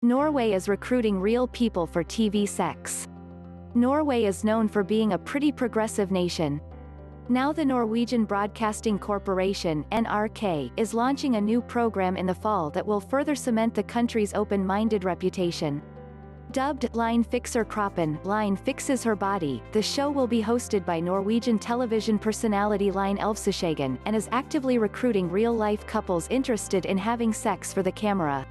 Norway is recruiting real people for TV sex. Norway is known for being a pretty progressive nation. Now the Norwegian Broadcasting Corporation, NRK, is launching a new program in the fall that will further cement the country's open-minded reputation. Dubbed Line Fixer Kroppen, Line Fixes Her Body, the show will be hosted by Norwegian television personality Line Elvseskjeggen and is actively recruiting real-life couples interested in having sex for the camera.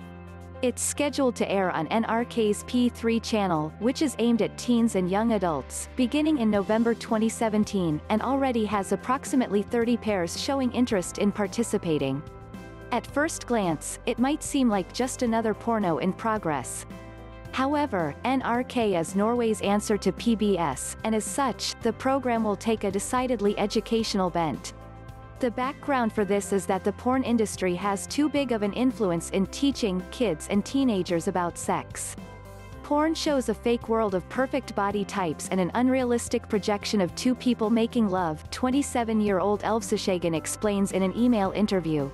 It's scheduled to air on NRK's P3 channel, which is aimed at teens and young adults, beginning in November 2017, and already has approximately 30 pairs showing interest in participating. At first glance, it might seem like just another porno in progress. However, NRK is Norway's answer to PBS, and as such, the program will take a decidedly educational bent. The background for this is that the porn industry has too big of an influence in teaching kids and teenagers about sex. Porn shows a fake world of perfect body types and an unrealistic projection of two people making love, 27-year-old Elvseskjeggen explains in an email interview.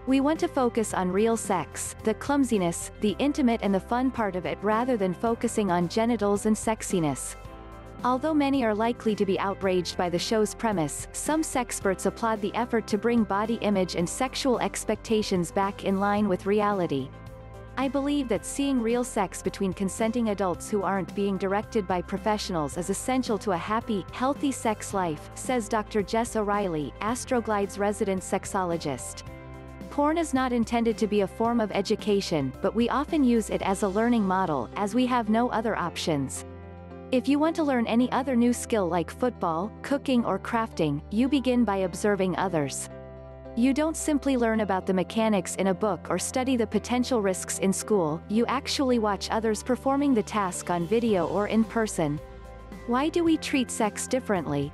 We want to focus on real sex, the clumsiness, the intimate and the fun part of it rather than focusing on genitals and sexiness. Although many are likely to be outraged by the show's premise, some sexperts applaud the effort to bring body image and sexual expectations back in line with reality. I believe that seeing real sex between consenting adults who aren't being directed by professionals is essential to a happy, healthy sex life, says Dr. Jess O'Reilly, Astroglide's resident sexologist. Porn is not intended to be a form of education, but we often use it as a learning model, as we have no other options. If you want to learn any other new skill like football, cooking or crafting, you begin by observing others. You don't simply learn about the mechanics in a book or study the potential risks in school, you actually watch others performing the task on video or in person. Why do we treat sex differently?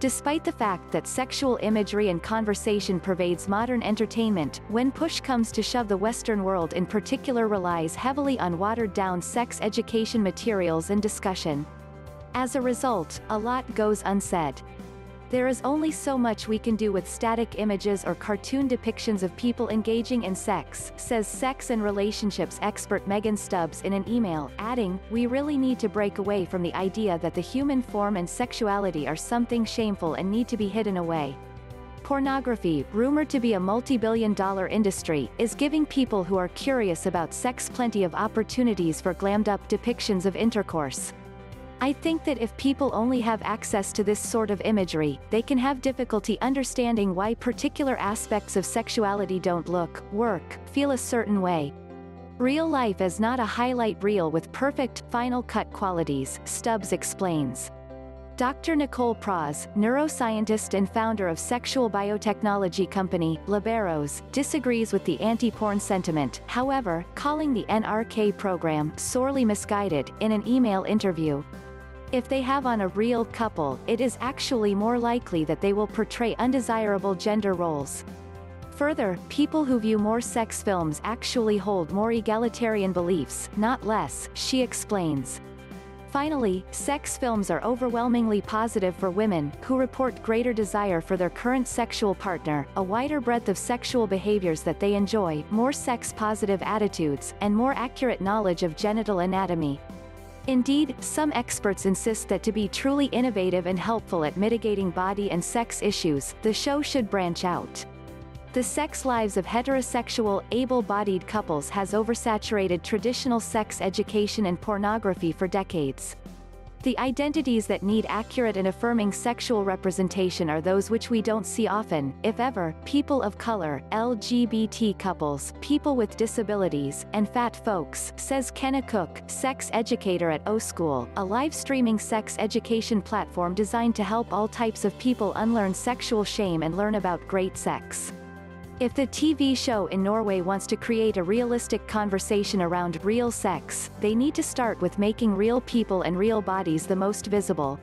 Despite the fact that sexual imagery and conversation pervades modern entertainment, when push comes to shove, the Western world in particular relies heavily on watered-down sex education materials and discussion. As a result, a lot goes unsaid. There is only so much we can do with static images or cartoon depictions of people engaging in sex, says sex and relationships expert Megan Stubbs in an email, adding, "We really need to break away from the idea that the human form and sexuality are something shameful and need to be hidden away." Pornography, rumored to be a multi-billion-dollar industry, is giving people who are curious about sex plenty of opportunities for glammed-up depictions of intercourse. I think that if people only have access to this sort of imagery, they can have difficulty understanding why particular aspects of sexuality don't look, work, feel a certain way. Real life is not a highlight reel with perfect, final cut qualities, Stubbs explains. Dr. Nicole Praz, neuroscientist and founder of sexual biotechnology company, Liberos, disagrees with the anti-porn sentiment, however, calling the NRK program sorely misguided in an email interview. If they have on a real couple, it is actually more likely that they will portray undesirable gender roles. Further, people who view more sex films actually hold more egalitarian beliefs, not less, she explains. Finally, sex films are overwhelmingly positive for women, who report greater desire for their current sexual partner, a wider breadth of sexual behaviors that they enjoy, more sex-positive attitudes, and more accurate knowledge of genital anatomy. Indeed, some experts insist that to be truly innovative and helpful at mitigating body and sex issues, the show should branch out. The sex lives of heterosexual, able-bodied couples has oversaturated traditional sex education and pornography for decades. The identities that need accurate and affirming sexual representation are those which we don't see often, if ever: people of color, LGBT couples, people with disabilities, and fat folks, says Kenna Cook, sex educator at O-School, a live-streaming sex education platform designed to help all types of people unlearn sexual shame and learn about great sex. If the TV show in Norway wants to create a realistic conversation around real sex, they need to start with making real people and real bodies the most visible.